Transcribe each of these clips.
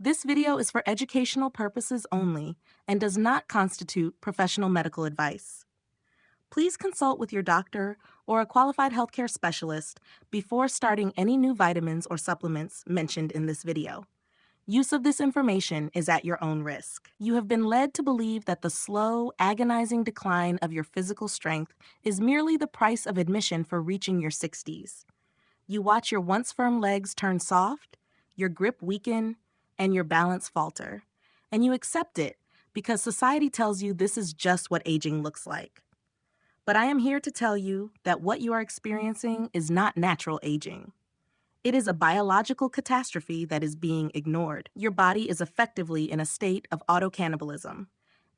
This video is for educational purposes only and does not constitute professional medical advice. Please consult with your doctor or a qualified healthcare specialist before starting any new vitamins or supplements mentioned in this video. Use of this information is at your own risk. You have been led to believe that the slow, agonizing decline of your physical strength is merely the price of admission for reaching your 60s. You watch your once firm legs turn soft, your grip weaken, and your balance falter. And you accept it because society tells you this is just what aging looks like. But I am here to tell you that what you are experiencing is not natural aging. It is a biological catastrophe that is being ignored. Your body is effectively in a state of autocannibalism.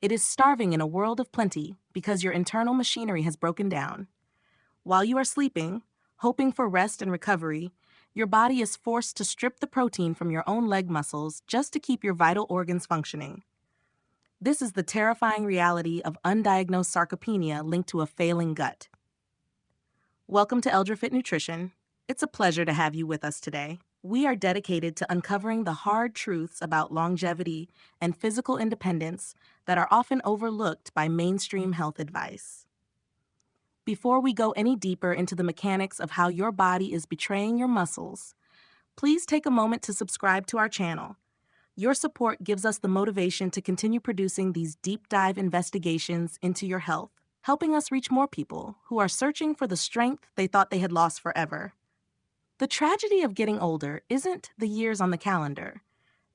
It is starving in a world of plenty because your internal machinery has broken down. While you are sleeping, hoping for rest and recovery, your body is forced to strip the protein from your own leg muscles just to keep your vital organs functioning. This is the terrifying reality of undiagnosed sarcopenia linked to a failing gut. Welcome to ElderFit Nutrition. It's a pleasure to have you with us today. We are dedicated to uncovering the hard truths about longevity and physical independence that are often overlooked by mainstream health advice. Before we go any deeper into the mechanics of how your body is betraying your muscles, please take a moment to subscribe to our channel. Your support gives us the motivation to continue producing these deep dive investigations into your health, helping us reach more people who are searching for the strength they thought they had lost forever. The tragedy of getting older isn't the years on the calendar.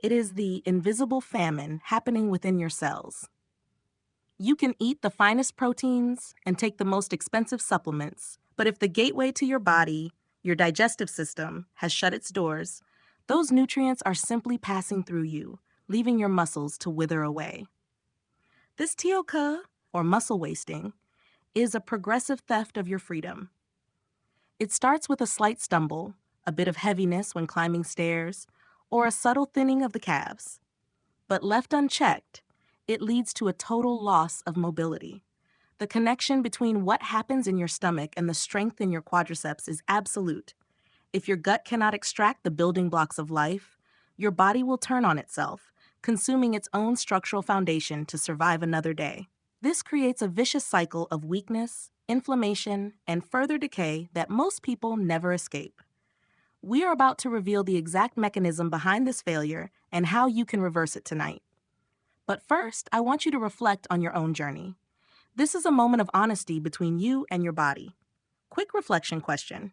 It is the invisible famine happening within your cells. You can eat the finest proteins and take the most expensive supplements, but if the gateway to your body, your digestive system, has shut its doors, those nutrients are simply passing through you, leaving your muscles to wither away. This TOCA, or muscle wasting, is a progressive theft of your freedom. It starts with a slight stumble, a bit of heaviness when climbing stairs, or a subtle thinning of the calves. But left unchecked, it leads to a total loss of mobility. The connection between what happens in your stomach and the strength in your quadriceps is absolute. If your gut cannot extract the building blocks of life, your body will turn on itself, consuming its own structural foundation to survive another day. This creates a vicious cycle of weakness, inflammation, and further decay that most people never escape. We are about to reveal the exact mechanism behind this failure and how you can reverse it tonight. But first, I want you to reflect on your own journey. This is a moment of honesty between you and your body. Quick reflection question.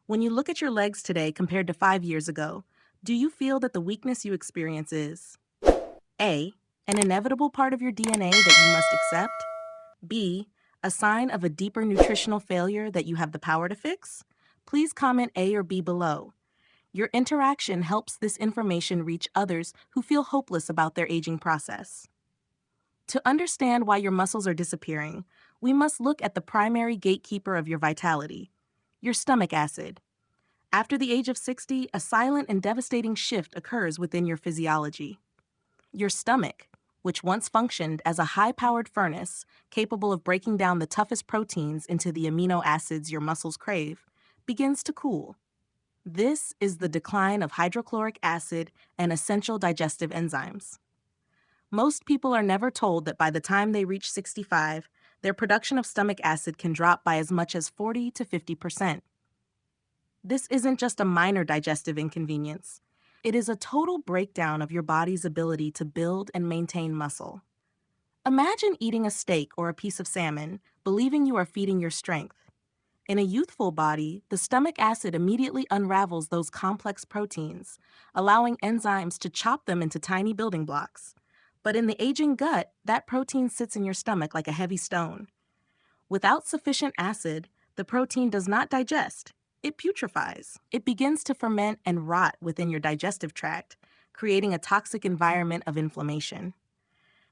When you look at your legs today compared to 5 years ago, do you feel that the weakness you experience is A, an inevitable part of your DNA that you must accept? B, a sign of a deeper nutritional failure that you have the power to fix? Please comment A or B below. Your interaction helps this information reach others who feel hopeless about their aging process. To understand why your muscles are disappearing, we must look at the primary gatekeeper of your vitality, your stomach acid. After the age of 60, a silent and devastating shift occurs within your physiology. Your stomach, which once functioned as a high-powered furnace capable of breaking down the toughest proteins into the amino acids your muscles crave, begins to cool. This is the decline of hydrochloric acid and essential digestive enzymes. Most people are never told that by the time they reach 65, their production of stomach acid can drop by as much as 40 to 50%. This isn't just a minor digestive inconvenience. It is a total breakdown of your body's ability to build and maintain muscle. Imagine eating a steak or a piece of salmon, believing you are feeding your strength. In a youthful body, the stomach acid immediately unravels those complex proteins, allowing enzymes to chop them into tiny building blocks. But in the aging gut, that protein sits in your stomach like a heavy stone. Without sufficient acid, the protein does not digest. It putrefies. It begins to ferment and rot within your digestive tract, creating a toxic environment of inflammation.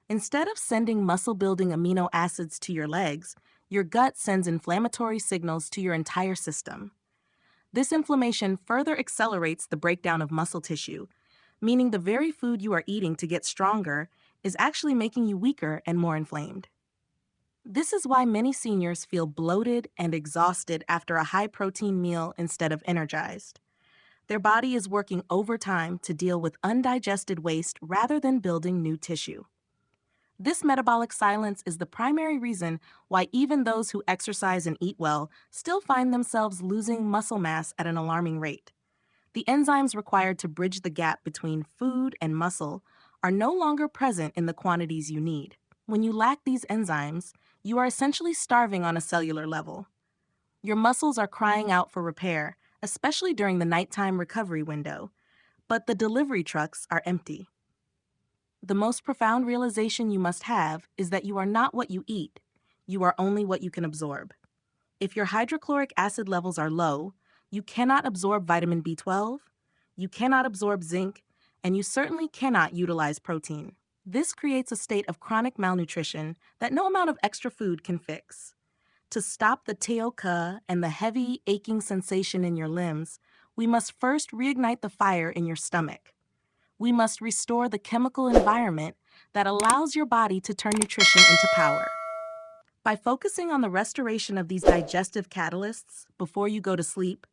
Instead of sending muscle-building amino acids to your legs, your gut sends inflammatory signals to your entire system. This inflammation further accelerates the breakdown of muscle tissue, meaning the very food you are eating to get stronger is actually making you weaker and more inflamed. This is why many seniors feel bloated and exhausted after a high-protein meal instead of energized. Their body is working overtime to deal with undigested waste rather than building new tissue. This metabolic silence is the primary reason why even those who exercise and eat well still find themselves losing muscle mass at an alarming rate. The enzymes required to bridge the gap between food and muscle are no longer present in the quantities you need. When you lack these enzymes, you are essentially starving on a cellular level. Your muscles are crying out for repair, especially during the nighttime recovery window, but the delivery trucks are empty. The most profound realization you must have is that you are not what you eat. You are only what you can absorb. If your hydrochloric acid levels are low, you cannot absorb vitamin B12, you cannot absorb zinc, and you certainly cannot utilize protein. This creates a state of chronic malnutrition that no amount of extra food can fix. To stop the teoka and the heavy, aching sensation in your limbs, we must first reignite the fire in your stomach. We must restore the chemical environment that allows your body to turn nutrition into power. By focusing on the restoration of these digestive catalysts before you go to sleep,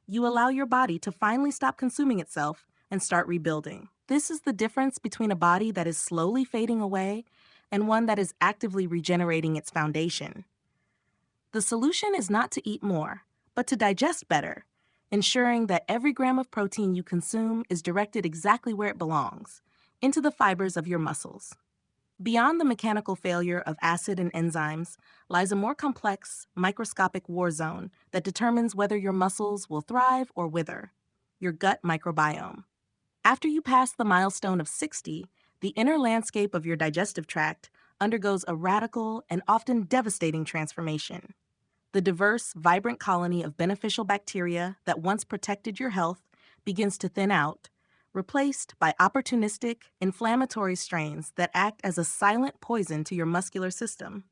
you allow your body to finally stop consuming itself and start rebuilding. This is the difference between a body that is slowly fading away and one that is actively regenerating its foundation. The solution is not to eat more, but to digest better, ensuring that every gram of protein you consume is directed exactly where it belongs, into the fibers of your muscles. Beyond the mechanical failure of acid and enzymes lies a more complex, microscopic war zone that determines whether your muscles will thrive or wither: your gut microbiome. After you pass the milestone of 60, the inner landscape of your digestive tract undergoes a radical and often devastating transformation. The diverse, vibrant colony of beneficial bacteria that once protected your health begins to thin out, replaced by opportunistic, inflammatory strains that act as a silent poison to your muscular system.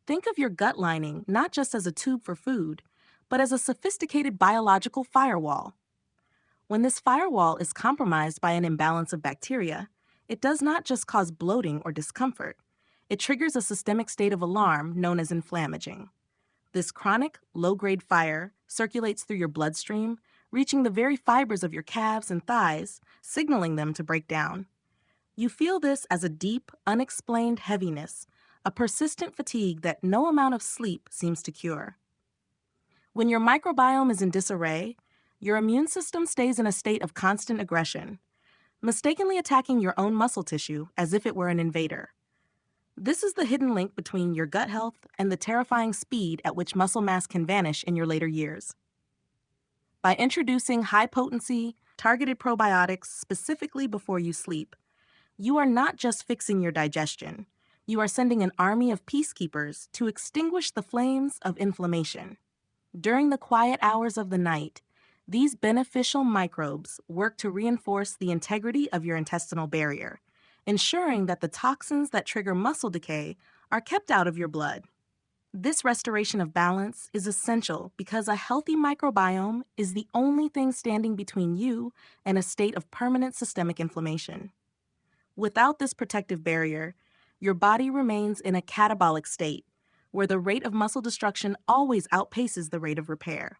Think of your gut lining not just as a tube for food, but as a sophisticated biological firewall. When this firewall is compromised by an imbalance of bacteria, it does not just cause bloating or discomfort. It triggers a systemic state of alarm known as inflammaging. This chronic, low-grade fire circulates through your bloodstream, reaching the very fibers of your calves and thighs, signaling them to break down. You feel this as a deep, unexplained heaviness, a persistent fatigue that no amount of sleep seems to cure. When your microbiome is in disarray, your immune system stays in a state of constant aggression, mistakenly attacking your own muscle tissue as if it were an invader. This is the hidden link between your gut health and the terrifying speed at which muscle mass can vanish in your later years. By introducing high-potency, targeted probiotics specifically before you sleep, you are not just fixing your digestion. You are sending an army of peacekeepers to extinguish the flames of inflammation. During the quiet hours of the night, these beneficial microbes work to reinforce the integrity of your intestinal barrier, ensuring that the toxins that trigger muscle decay are kept out of your blood. This restoration of balance is essential because a healthy microbiome is the only thing standing between you and a state of permanent systemic inflammation. Without this protective barrier, your body remains in a catabolic state, where the rate of muscle destruction always outpaces the rate of repair.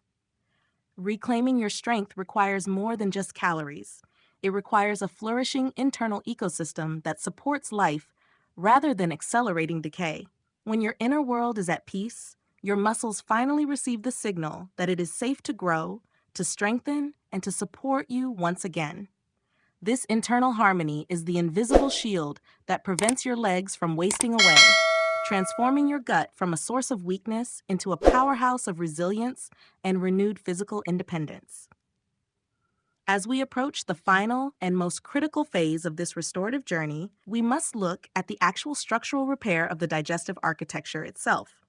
Reclaiming your strength requires more than just calories. It requires a flourishing internal ecosystem that supports life rather than accelerating decay. When your inner world is at peace, your muscles finally receive the signal that it is safe to grow, to strengthen, and to support you once again. This internal harmony is the invisible shield that prevents your legs from wasting away, transforming your gut from a source of weakness into a powerhouse of resilience and renewed physical independence. As we approach the final and most critical phase of this restorative journey, we must look at the actual structural repair of the digestive architecture itself.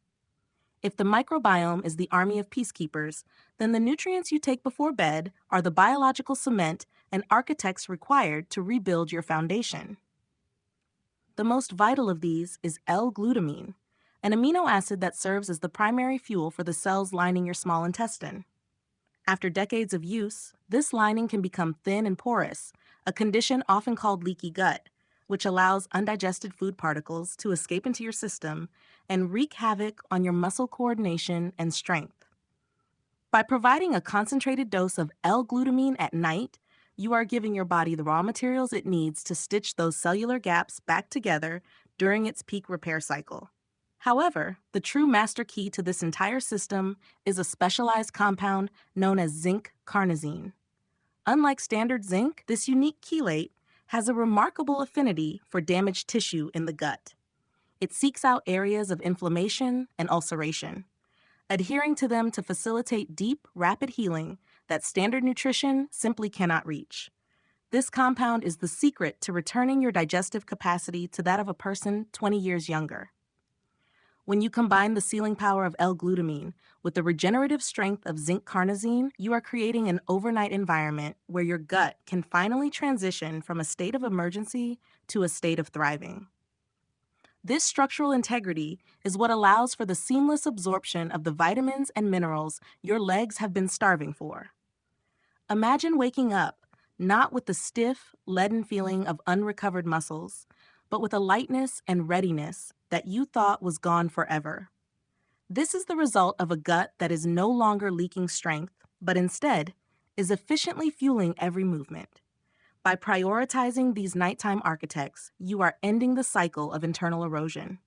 If the microbiome is the army of peacekeepers, then the nutrients you take before bed are the biological cement and architects required to rebuild your foundation. The most vital of these is L-glutamine, an amino acid that serves as the primary fuel for the cells lining your small intestine. After decades of use, this lining can become thin and porous, a condition often called leaky gut, which allows undigested food particles to escape into your system and wreak havoc on your muscle coordination and strength. By providing a concentrated dose of L-glutamine at night, you are giving your body the raw materials it needs to stitch those cellular gaps back together during its peak repair cycle. However, the true master key to this entire system is a specialized compound known as zinc carnosine. Unlike standard zinc, this unique chelate has a remarkable affinity for damaged tissue in the gut. It seeks out areas of inflammation and ulceration, adhering to them to facilitate deep, rapid healing that standard nutrition simply cannot reach. This compound is the secret to returning your digestive capacity to that of a person 20 years younger. When you combine the sealing power of L-glutamine with the regenerative strength of zinc carnosine, you are creating an overnight environment where your gut can finally transition from a state of emergency to a state of thriving. This structural integrity is what allows for the seamless absorption of the vitamins and minerals your legs have been starving for. Imagine waking up not with the stiff, leaden feeling of unrecovered muscles, but with a lightness and readiness that you thought was gone forever. This is the result of a gut that is no longer leaking strength, but instead is efficiently fueling every movement. By prioritizing these nighttime architects, you are ending the cycle of internal erosion.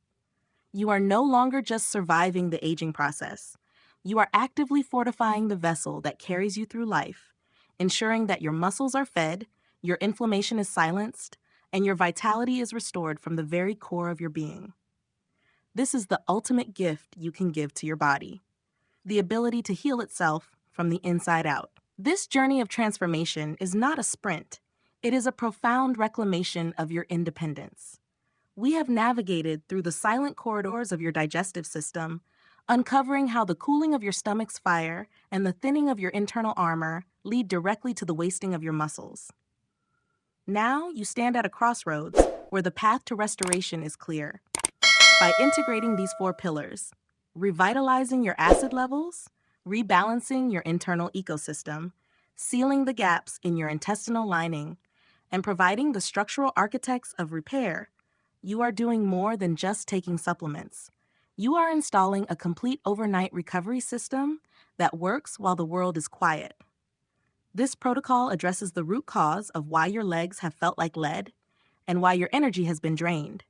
You are no longer just surviving the aging process. You are actively fortifying the vessel that carries you through life, ensuring that your muscles are fed, your inflammation is silenced, and your vitality is restored from the very core of your being. This is the ultimate gift you can give to your body, the ability to heal itself from the inside out. This journey of transformation is not a sprint. It is a profound reclamation of your independence. We have navigated through the silent corridors of your digestive system, uncovering how the cooling of your stomach's fire and the thinning of your internal armor lead directly to the wasting of your muscles. Now you stand at a crossroads where the path to restoration is clear. By integrating these 4 pillars, revitalizing your acid levels, rebalancing your internal ecosystem, sealing the gaps in your intestinal lining, and providing the structural architects of repair, you are doing more than just taking supplements. You are installing a complete overnight recovery system that works while the world is quiet. This protocol addresses the root cause of why your legs have felt like lead and why your energy has been drained.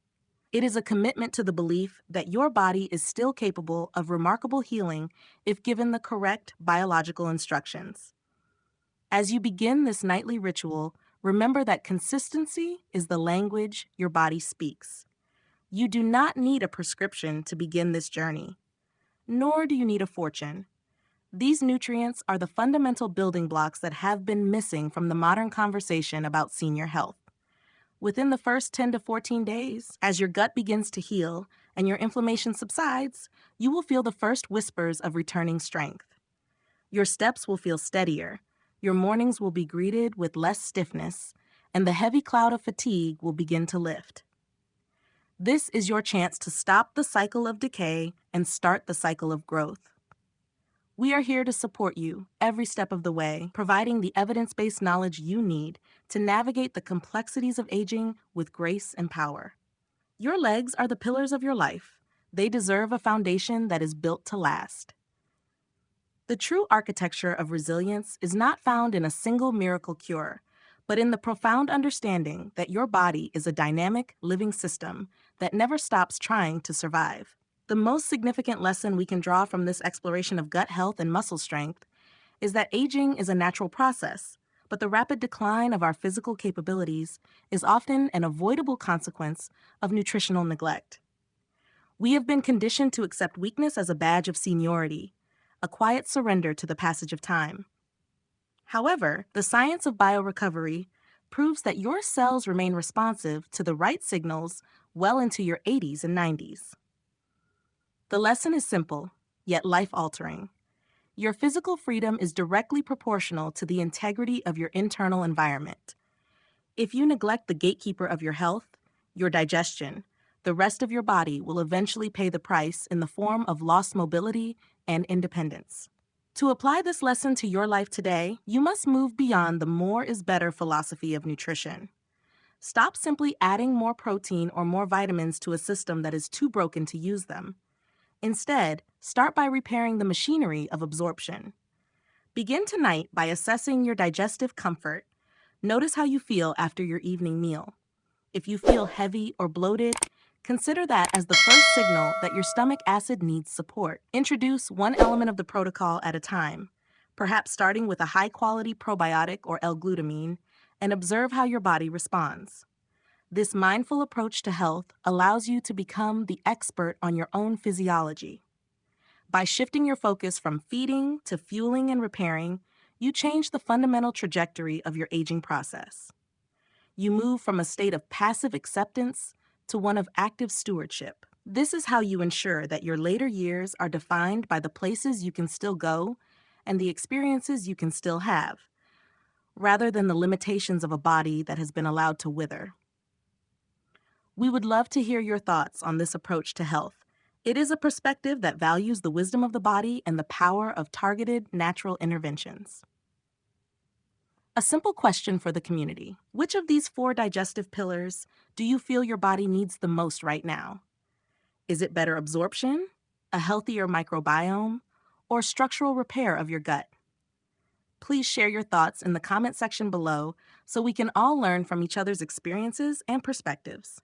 It is a commitment to the belief that your body is still capable of remarkable healing if given the correct biological instructions. As you begin this nightly ritual, remember that consistency is the language your body speaks. You do not need a prescription to begin this journey, nor do you need a fortune. These nutrients are the fundamental building blocks that have been missing from the modern conversation about senior health. Within the first 10 to 14 days, as your gut begins to heal and your inflammation subsides, you will feel the first whispers of returning strength. Your steps will feel steadier, your mornings will be greeted with less stiffness, and the heavy cloud of fatigue will begin to lift. This is your chance to stop the cycle of decay and start the cycle of growth. We are here to support you every step of the way, providing the evidence-based knowledge you need to navigate the complexities of aging with grace and power. Your legs are the pillars of your life. They deserve a foundation that is built to last. The true architecture of resilience is not found in a single miracle cure, but in the profound understanding that your body is a dynamic, living system that never stops trying to survive. The most significant lesson we can draw from this exploration of gut health and muscle strength is that aging is a natural process, but the rapid decline of our physical capabilities is often an avoidable consequence of nutritional neglect. We have been conditioned to accept weakness as a badge of seniority, a quiet surrender to the passage of time. However, the science of biorecovery proves that your cells remain responsive to the right signals well into your 80s and 90s. The lesson is simple, yet life-altering. Your physical freedom is directly proportional to the integrity of your internal environment. If you neglect the gatekeeper of your health, your digestion, the rest of your body will eventually pay the price in the form of lost mobility and independence. To apply this lesson to your life today, you must move beyond the more is better philosophy of nutrition. Stop simply adding more protein or more vitamins to a system that is too broken to use them. Instead, start by repairing the machinery of absorption. Begin tonight by assessing your digestive comfort. Notice how you feel after your evening meal. If you feel heavy or bloated, consider that as the first signal that your stomach acid needs support. Introduce one element of the protocol at a time, perhaps starting with a high-quality probiotic or L-glutamine, and observe how your body responds. This mindful approach to health allows you to become the expert on your own physiology. By shifting your focus from feeding to fueling and repairing, you change the fundamental trajectory of your aging process. You move from a state of passive acceptance to one of active stewardship. This is how you ensure that your later years are defined by the places you can still go and the experiences you can still have, rather than the limitations of a body that has been allowed to wither. We would love to hear your thoughts on this approach to health. It is a perspective that values the wisdom of the body and the power of targeted natural interventions. A simple question for the community. Which of these 4 digestive pillars do you feel your body needs the most right now? Is it better absorption, a healthier microbiome, or structural repair of your gut? Please share your thoughts in the comment section below so we can all learn from each other's experiences and perspectives.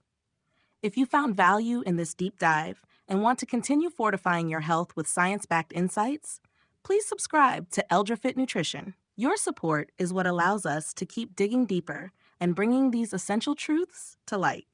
If you found value in this deep dive and want to continue fortifying your health with science-backed insights, please subscribe to EldraFit Nutrition. Your support is what allows us to keep digging deeper and bringing these essential truths to light.